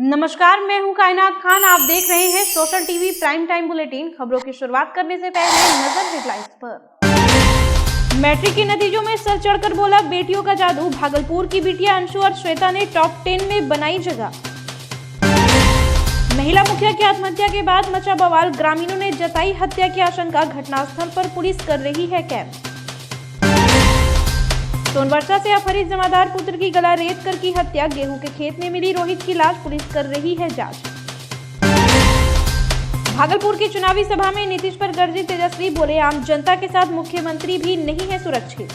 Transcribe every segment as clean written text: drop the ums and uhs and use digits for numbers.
नमस्कार, मैं हूं कायनात खान। आप देख रहे हैं social TV prime time bulletin. खबरों की शुरुआत करने से पहले नजर हेडलाइंस पर। मैट्रिक के नतीजों में सर चढ़कर बोला बेटियों का जादू। भागलपुर की बिटिया अंशु और श्वेता ने टॉप 10 में बनाई जगह। महिला मुखिया की आत्महत्या के बाद मचा बवाल। ग्रामीणों ने जताई हत्या की आशंका। घटनास्थल पर पुलिस कर रही है कैंप। सोनवर्षा से अपहरित जमादार पुत्र की गला रेत कर की हत्या। गेहूं के खेत में मिली रोहित की लाश। पुलिस कर रही है जांच। भागलपुर की चुनावी सभा में नीतीश पर गरजे तेजस्वी। बोले आम जनता के साथ मुख्यमंत्री भी नहीं है सुरक्षित।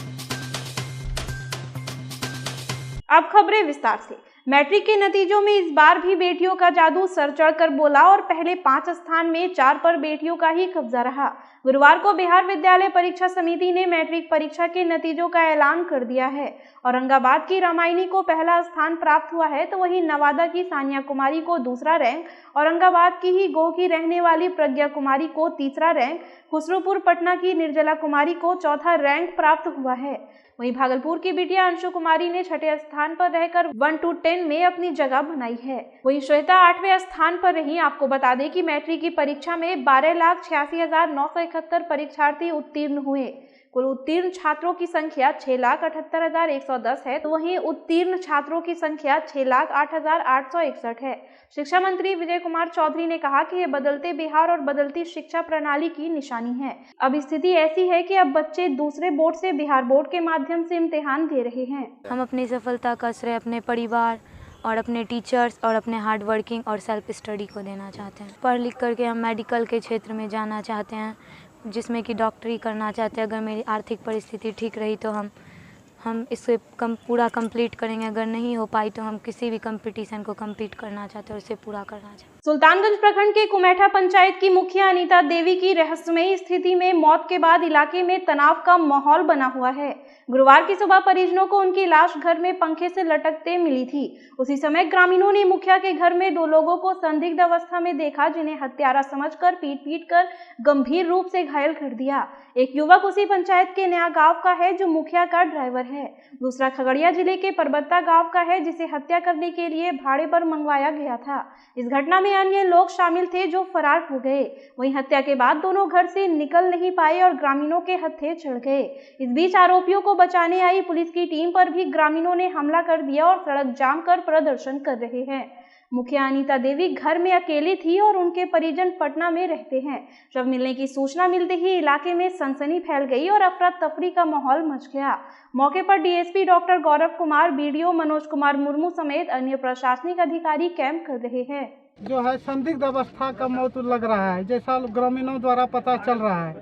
अब खबरें विस्तार से। मैट्रिक के नतीजों में इस बार भी बेटियों का जादू सर चढ़कर बोला और पहले 5 स्थान में 4 पर बेटियों का ही कब्जा रहा। गुरुवार को बिहार विद्यालय परीक्षा समिति ने मैट्रिक परीक्षा के नतीजों का ऐलान कर दिया है। औरंगाबाद की रामायणी को पहला स्थान प्राप्त हुआ है, तो वहीं नवादा की सानिया कुमारी को दूसरा रैंक, औरंगाबाद की ही गोह की रहने वाली प्रज्ञा कुमारी को तीसरा रैंक, खुसरूपुर पटना की निर्जला कुमारी को चौथा रैंक प्राप्त हुआ है। वहीं भागलपुर की बिटिया अंशु कुमारी ने 6ठे स्थान पर रहकर 1 to 10 में अपनी जगह बनाई है। वहीं श्वेता 8वें स्थान पर रही। आपको बता दें कि मैट्रिक की परीक्षा में 12,86,971 परीक्षार्थी उत्तीर्ण हुए। कुल उत्तीर्ण छात्रों की संख्या 6,78,110 है, तो वहीं उत्तीर्ण छात्रों की संख्या 6,08,861 है। शिक्षा मंत्री विजय कुमार चौधरी ने कहा कि यह बदलते बिहार और बदलती शिक्षा प्रणाली की निशानी है। अब स्थिति ऐसी है कि अब बच्चे दूसरे बोर्ड से बिहार बोर्ड के माध्यम से इम्तिहान दे रहे हैं। हम अपनी सफलता का श्रेय अपने परिवार और अपने टीचर्स और अपने हार्ड वर्किंग और सेल्फ स्टडी को देना चाहते हैं। पढ़ लिख करके हम मेडिकल के क्षेत्र में जाना चाहते हैं, जिसमें कि डॉक्टरी करना चाहते हैं। अगर मेरी आर्थिक परिस्थिति ठीक रही तो हम इसे पूरा कंप्लीट करेंगे। अगर नहीं हो पाई तो हम किसी भी कंपटीशन को कंप्लीट करना चाहते हैं और उसे पूरा करना चाहते हैं। सुल्तानगंज प्रखंड के कुमेठा पंचायत की मुखिया अनीता देवी की रहस्यमयी स्थिति में मौत के बाद इलाके में तनाव का माहौल बना हुआ है। गुरुवार की सुबह परिजनों को उनकी लाश घर में पंखे से लटकते मिली थी। उसी समय ग्रामीणों ने मुखिया के घर में 2 लोगों को संदिग्ध अवस्था में देखा, जिन्हें हत्यारा समझकर पीट कर गंभीर रूप से घायल कर दिया। एक युवक उसी पंचायत के नया गांव का है, जो मुखिया का ड्राइवर है। दूसरा खगड़िया जिले के परबत्ता गांव का है, जिसे हत्या करने के लिए भाड़े पर मंगवाया गया था। इस घटना में अन्य लोग शामिल थे, जो फरार हो गए। वहीं हत्या के बाद दोनों घर से निकल नहीं पाए और ग्रामीणों के हत्थे चढ़ गए। इस बीच आरोपियों को बचाने आई पुलिस की टीम पर भी ग्रामीणों ने हमला कर दिया और सड़क जाम कर प्रदर्शन कर रहे हैं। मुखिया अनीता देवी घर में अकेली थी और उनके परिजन पटना में रहते हैं। शव मिलने की सूचना मिलते ही इलाके में सनसनी फैल गई और अफरा तफरी का माहौल मच गया। मौके पर DSP doctor Gaurav Kumar, BDO Manoj Kumar Murmu समेत अन्य प्रशासनिक अधिकारी कैंप कर रहे हैं। जो है संदिग्ध अवस्था का मौत लग रहा है, जैसा ग्रामीणों द्वारा पता चल रहा है।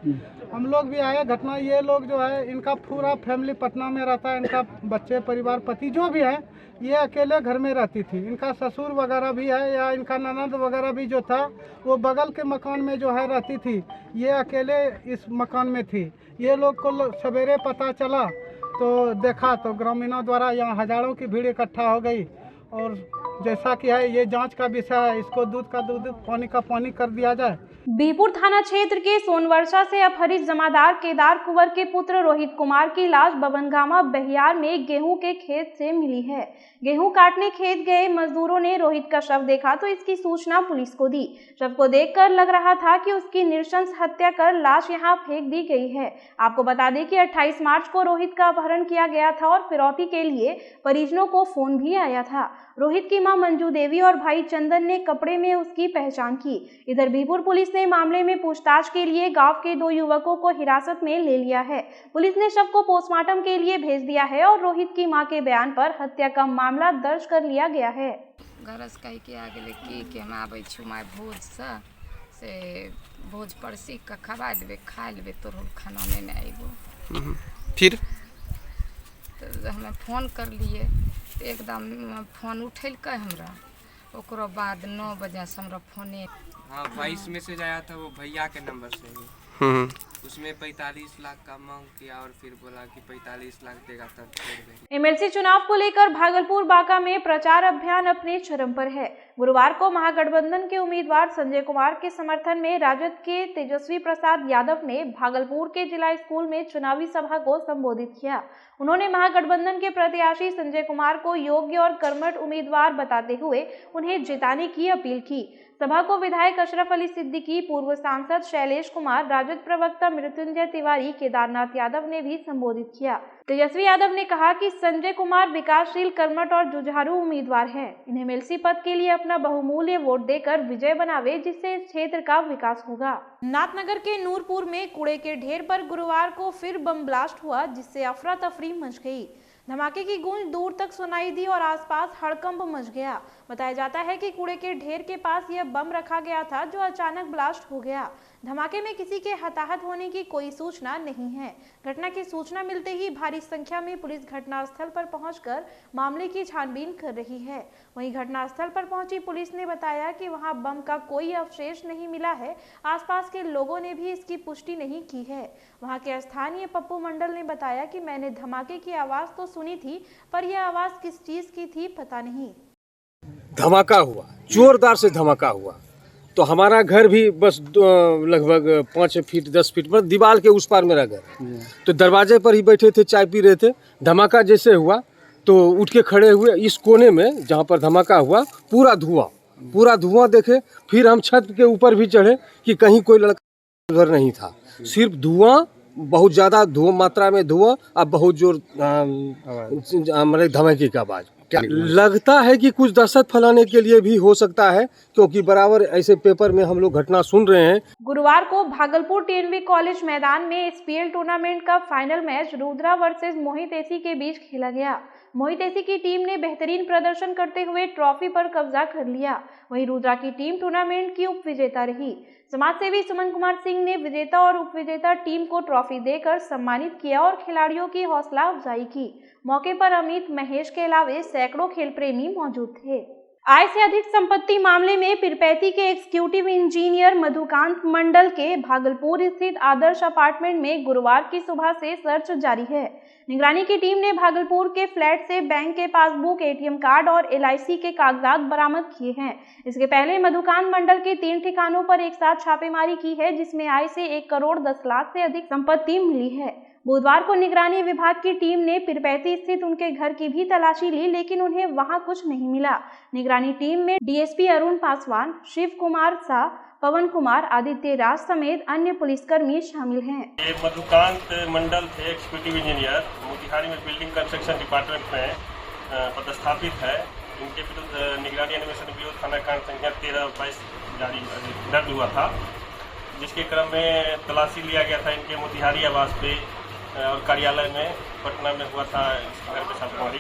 हम लोग भी आए घटना। ये लोग जो है, इनका पूरा फैमिली पटना में रहता है। इनका बच्चे, परिवार, पति जो भी है, ये अकेले घर में रहती थी। इनका ससुर वगैरह भी है, या इनका ननद वगैरह भी जो था, वो बगल के मकान में जो है रहती थी। ये अकेले इस मकान में थी। ये लोग को सवेरे पता चला तो देखा तो ग्रामीणों द्वारा यहाँ हजारों की भीड़ इकट्ठा हो गई। और जैसा कि है, ये जांच का विषय है। इसको दूध का दूध, पानी का पानी कर दिया जाए। बीरपुर थाना क्षेत्र के सोनवर्षा से अपहरित जमादार केदार कुंवर के पुत्र रोहित कुमार की लाश बबनगामा बहियार में गेहूं के खेत से मिली है। गेहूं काटने खेत गए मजदूरों ने रोहित का शव देखा तो इसकी सूचना पुलिस को दी। शव को देखकर लग रहा था कि उसकी नृशंस हत्या कर लाश यहां फेंक दी गई है। आपको बता दें कि 28 मार्च को रोहित का अपहरण किया गया था और फिरौती के लिए परिजनों को फोन भी आया था। रोहित की मां मंजू देवी और भाई चंदन ने कपड़े में उसकी पहचान की। इधर बीरपुर पुलिस ने मामले में पूछताछ के लिए गांव के 2 युवकों को हिरासत में ले लिया है। पुलिस ने शव को पोस्टमार्टम के लिए भेज दिया है और रोहित की मां के बयान पर हत्या का मामला दर्ज कर लिया गया है। गरज कह के आ गेले कि हम आबै छु माय भोज से भोज परसी का खवा देबे, खा लेबे, तोर खाना में नहीं आइबो। फिर तो हमें फोन कर लिए, तो एकदम फोन उठेलकै हमरा। ओकरो बाद 9 बजे से हमरा फोने। हाँ, 22 मैसेज आया था, वो भैया के नंबर से ही। उसमें 45 लाख का मांग किया और फिर बोला कि 45 लाख देगा तब छोड़ देंगे। एमएलसी चुनाव को लेकर भागलपुर बांका में प्रचार अभियान अपने चरम पर है। गुरुवार को महागठबंधन के उम्मीदवार संजय कुमार के समर्थन में राजद के तेजस्वी प्रसाद यादव ने भागलपुर के जिला स्कूल में चुनावी सभा को संबोधित किया। उन्होंने महागठबंधन के प्रत्याशी संजय कुमार को योग्य और कर्मठ उम्मीदवार बताते हुए उन्हें जिताने की अपील की। सभा को विधायक अशरफ अली सिद्दीकी, पूर्व सांसद शैलेश कुमार, राजद प्रवक्ता मृत्युंजय तिवारी, केदारनाथ यादव ने भी संबोधित किया। तेजस्वी यादव ने कहा कि संजय कुमार विकासशील, कर्मठ और जुझारू उम्मीदवार हैं। इन्हें एमएलसी पद के लिए अपना बहुमूल्य वोट देकर विजय बनावे, जिससे इस क्षेत्र का विकास होगा। नाथनगर के नूरपुर में कूड़े के ढेर पर गुरुवार को फिर बम ब्लास्ट हुआ, जिससे अफरा तफरी मच गई। धमाके की गूंज दूर तक सुनाई दी और आसपास हड़कंप मच गया। बताया जाता है कि कूड़े के ढेर के पास यह बम रखा गया था, जो अचानक ब्लास्ट हो गया। धमाके में किसी के हताहत होने की कोई सूचना नहीं है। घटना की सूचना मिलते ही भारी संख्या में पुलिस घटनास्थल पर पहुंचकर मामले की छानबीन कर रही है। वहीं घटनास्थल पर पहुंची पुलिस ने बताया कि वहां बम का कोई अवशेष नहीं मिला है। आसपास के लोगों ने भी इसकी पुष्टि नहीं की है। वहां के स्थानीय पप्पू मंडल ने बताया कि मैंने धमाके की आवाज तो सुनी थी, पर यह आवाज किस चीज की थी पता नहीं। धमाका हुआ, जोरदार से धमाका हुआ, तो हमारा घर भी बस लगभग 5 फीट 10 फीट मतलब दीवार के उस पार मेरा घर, तो दरवाजे पर ही बैठे थे, चाय पी रहे थे। धमाका जैसे हुआ तो उठ के खड़े हुए। इस कोने में जहाँ पर धमाका हुआ पूरा धुआं देखे। फिर हम छत के ऊपर भी चढ़े कि कहीं कोई लड़का उधर नहीं था, सिर्फ धुआं, बहुत ज़्यादा धुआं, मात्रा में धुआं, अब बहुत जोर मतलब धमाके की आवाज़। लगता है कि कुछ दहशत फैलाने के लिए भी हो सकता है, क्योंकि बराबर ऐसे पेपर में हम लोग घटना सुन रहे हैं। गुरुवार को भागलपुर टीएनवी कॉलेज मैदान में एसपीएल टूर्नामेंट का फाइनल मैच रुद्रा वर्सेस मोहित एसी के बीच खेला गया। मोहित एसी की टीम ने बेहतरीन प्रदर्शन करते हुए ट्रॉफी पर कब्जा कर लिया। वहीं रुद्रा की टीम टूर्नामेंट की उपविजेता रही। समाजसेवी सुमन कुमार सिंह ने विजेता और उपविजेता टीम को ट्रॉफी देकर सम्मानित किया और खिलाड़ियों की हौसला अफजाई की। मौके पर अमित, महेश के अलावे सैकड़ों खेल प्रेमी मौजूद थे। आय से अधिक संपत्ति मामले में पीरपैंती के एग्जीक्यूटिव इंजीनियर मधुकांत मंडल के भागलपुर स्थित आदर्श अपार्टमेंट में गुरुवार की सुबह से सर्च जारी है। निगरानी की टीम ने भागलपुर के फ्लैट से बैंक के पासबुक, एटीएम कार्ड और एलआईसी के कागजात बरामद किए हैं। इसके पहले मधुकांत मंडल के 3 ठिकानों पर एक साथ छापेमारी की है, जिसमें आय से 1 करोड़ 10 लाख से अधिक संपत्ति मिली है। बुधवार को निगरानी विभाग की टीम ने पीरपैंती स्थित उनके घर की भी तलाशी ली, लेकिन उन्हें वहां कुछ नहीं मिला। निगरानी टीम में डीएसपी अरुण पासवान, शिव कुमार शाह, पवन कुमार, आदित्य राज समेत अन्य पुलिसकर्मी शामिल हैं। ये मधुकांत मंडल थे, एग्जीक्यूटिव इंजीनियर, मोतिहारी में बिल्डिंग कंस्ट्रक्शन डिपार्टमेंट में पदस्थापित है। इनके विरुद्ध निगरानी अन्वेषण ब्यूरो थाना कांड संख्या 13/22 जारी दर्ज हुआ था, जिसके क्रम में तलाशी लिया गया था इनके मोतिहारी आवास पे और कार्यालय में पटना में हुआ था इसके घर पे छापेमारी।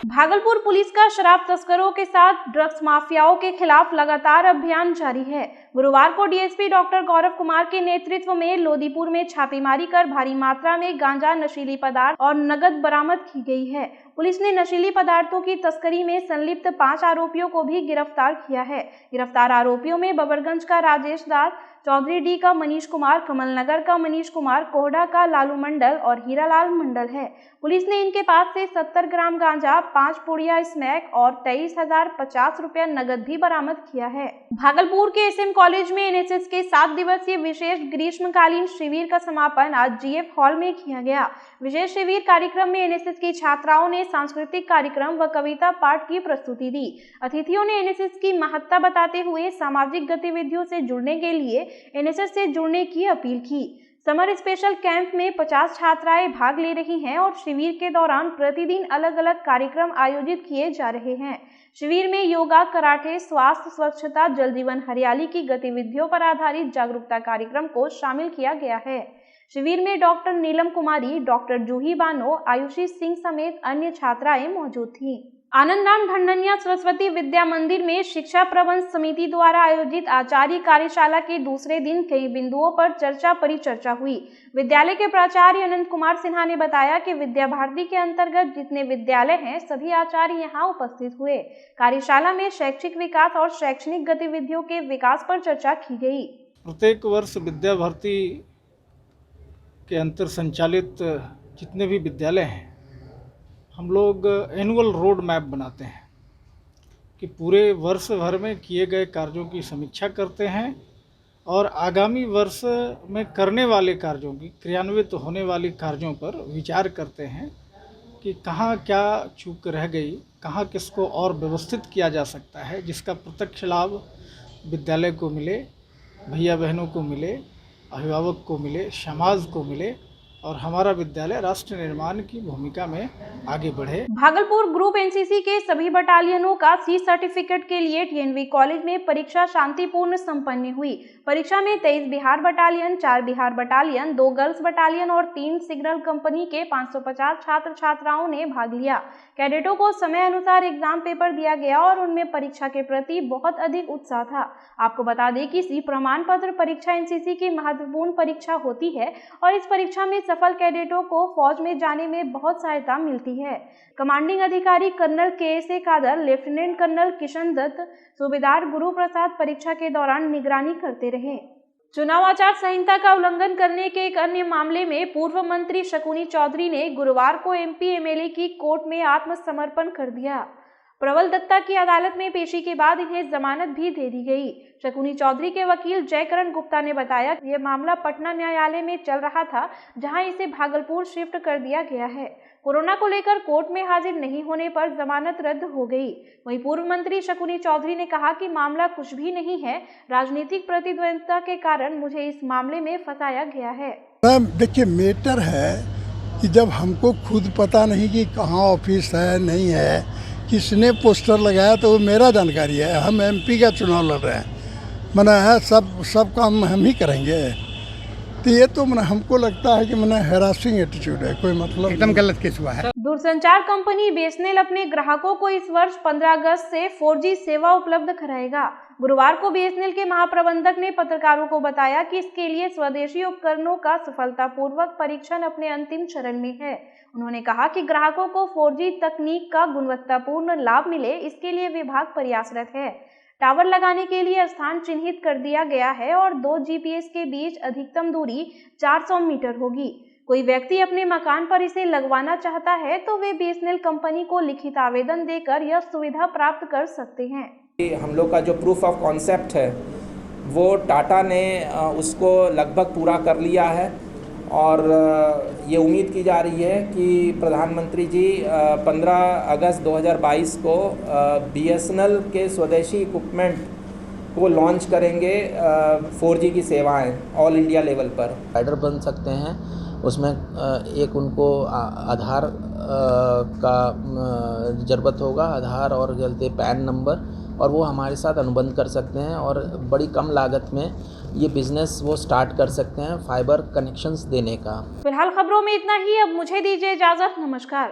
भागलपुर पुलिस का शराब तस्करों के साथ ड्रग्स माफियाओं के खिलाफ लगातार अभियान जारी है। गुरुवार को डीएसपी डॉक्टर गौरव कुमार के नेतृत्व में लोदीपुर में छापेमारी कर भारी मात्रा में गांजा, नशीली पदार्थ और नकद बरामद की गई है। पुलिस ने नशीली पदार्थों की तस्करी में संलिप्त 5 आरोपियों को भी गिरफ्तार किया है। गिरफ्तार आरोपियों में बबरगंज का राजेश दास, चौधरी डी का मनीष कुमार, कमलनगर का मनीष कुमार, कोहडा का लालू मंडल और हीरालाल मंडल है। पुलिस ने इनके पास से 70 ग्राम गांजा, 5 पुड़िया स्नैक और 23,050 रुपया नगद भी बरामद किया है। भागलपुर के एसएम कॉलेज में एनएसएस के 7 दिवसीय विशेष ग्रीष्मकालीन शिविर का समापन आज जीएफ हॉल में किया गया। विशेष शिविर कार्यक्रम में एनएसएस की छात्राओं ने सांस्कृतिक कार्यक्रम व कविता पाठ की प्रस्तुति दी। अतिथियों ने एनएसएस की महत्ता बताते हुए सामाजिक गतिविधियों से जुड़ने के लिए एनएसएस से जुड़ने की अपील की। समर स्पेशल कैंप में 50 छात्राएं भाग ले रही हैं और शिविर के दौरान प्रतिदिन अलग अलग कार्यक्रम आयोजित किए जा रहे हैं। शिविर में योगा, कराटे, स्वास्थ्य, स्वच्छता, जल जीवन हरियाली की गतिविधियों पर आधारित जागरूकता कार्यक्रम को शामिल किया गया है। शिविर में डॉक्टर नीलम कुमारी, डॉक्टर जूही बानो, आयुषी सिंह समेत अन्य छात्राएं मौजूद थीं। आनंदराम ढंढनिया सरस्वती विद्या मंदिर में शिक्षा प्रबंध समिति द्वारा आयोजित आचार्य कार्यशाला के दूसरे दिन कई बिंदुओं पर चर्चा परिचर्चा हुई। विद्यालय के प्राचार्य अनंत कुमार सिन्हा ने बताया कि विद्या भारती के अंतर्गत जितने विद्यालय हैं, सभी आचार्य यहां उपस्थित हुए। कार्यशाला में शैक्षिक विकास और शैक्षणिक गतिविधियों के विकास पर चर्चा की गई। प्रत्येक वर्ष विद्या भारती के अंतर संचालित जितने भी विद्यालय हैं, हम लोग एनुअल रोड मैप बनाते हैं। कि पूरे वर्ष भर में किए गए कार्यों की समीक्षा करते हैं और आगामी वर्ष में करने वाले कार्यों की, क्रियान्वित होने वाली कार्यों पर विचार करते हैं कि कहाँ क्या चूक रह गई, कहाँ किसको और व्यवस्थित किया जा सकता है जिसका प्रत्यक्ष लाभ विद्यालय को मिले, भैया बहनों को मिले, अभिभावक को मिले, समाज को मिले और हमारा विद्यालय राष्ट्र निर्माण की भूमिका में आगे बढ़े। भागलपुर ग्रुप एनसीसी के सभी बटालियनों का सी सर्टिफिकेट के लिए टीएनवी कॉलेज में परीक्षा शांतिपूर्ण संपन्न हुई। परीक्षा में 23 Bihar battalion, 4 Bihar battalion, 2 girls battalion और 3 सिग्नल कंपनी के 550 छात्र छात्राओं ने भाग लिया। कैडेटों को समय अनुसार एग्जाम पेपर दिया गया और उनमें परीक्षा के प्रति बहुत अधिक उत्साह था। आपको बता दें कि सी प्रमाण पत्र परीक्षा एनसीसी की महत्वपूर्ण परीक्षा होती है और इस परीक्षा में सफल कैडेटों को फौज में जाने में बहुत सहायता मिलती है। कमांडिंग अधिकारी कर्नल के कादर, लेफ्टिनेंट कर्नल किशन दत्त, सूबेदार गुरु प्रसाद परीक्षा के दौरान निगरानी करते रहे। चुनाव आचार संहिता का उल्लंघन करने के एक अन्य मामले में पूर्व मंत्री शकुनी चौधरी ने गुरुवार को एमपी एमएलए की कोर्ट में आत्मसमर्पण कर दिया। प्रबल दत्ता की अदालत में पेशी के बाद इन्हें जमानत भी दे दी गई। शकुनी चौधरी के वकील जयकरण गुप्ता ने बताया कि यह मामला पटना न्यायालय में चल रहा था, जहां इसे भागलपुर शिफ्ट कर दिया गया है। कोरोना को लेकर कोर्ट में हाजिर नहीं होने पर जमानत रद्द हो गई। वहीं पूर्व मंत्री शकुनी चौधरी ने कहा कि मामला कुछ भी नहीं है, राजनीतिक प्रतिद्वंद्विता के कारण मुझे इस मामले में फंसाया गया है। देखिए, मैटर है कि जब हमको खुद पता नहीं कि कहाँ ऑफिस है, नहीं है, किसने पोस्टर लगाया, तो वो मेरा जानकारी है। हम एमपी का चुनाव लड़ रहे हैं, मना है सब काम हम ही करेंगे। तो ये तो हमको लगता है कि हैरासिंग एटीट्यूड है, कोई मतलब एकदम गलत केस हुआ है। दूरसंचार कंपनी बीएसएनएल अपने ग्राहकों को इस वर्ष 15 अगस्त से 4G सेवा उपलब्ध कराएगा। गुरुवार को बीएसएनएल के महाप्रबंधक ने पत्रकारों को बताया कि इसके लिए स्वदेशी उपकरणों का सफलतापूर्वक परीक्षण अपने अंतिम चरण में है। उन्होंने कहा कि ग्राहकों को 4G तकनीक का गुणवत्तापूर्ण लाभ मिले, इसके लिए विभाग प्रयासरत है। टावर लगाने के लिए स्थान चिन्हित कर दिया गया है और 2 जीपीएस के बीच अधिकतम दूरी 400 मीटर होगी। कोई व्यक्ति अपने मकान पर इसे लगवाना चाहता है तो वे बीएसएनएल कंपनी को लिखित आवेदन देकर यह सुविधा प्राप्त कर सकते हैं। हम लोग का जो प्रूफ ऑफ कॉन्सेप्ट है वो टाटा ने उसको लगभग पूरा कर लिया है और ये उम्मीद की जा रही है कि प्रधानमंत्री जी 15 अगस्त 2022 को बीएसएनएल के स्वदेशी इक्विपमेंट को लॉन्च करेंगे 4G की सेवाएं ऑल इंडिया लेवल पर। राइडर बन सकते हैं, उसमें एक उनको आधार का ज़रूरत होगा, आधार और जल्दी पैन नंबर, और वो हमारे साथ अनुबंध कर सकते हैं और बड़ी कम लागत में ये बिजनेस वो स्टार्ट कर सकते हैं फाइबर कनेक्शंस देने का। फिलहाल खबरों में इतना ही। अब मुझे दीजिए इजाजत। नमस्कार।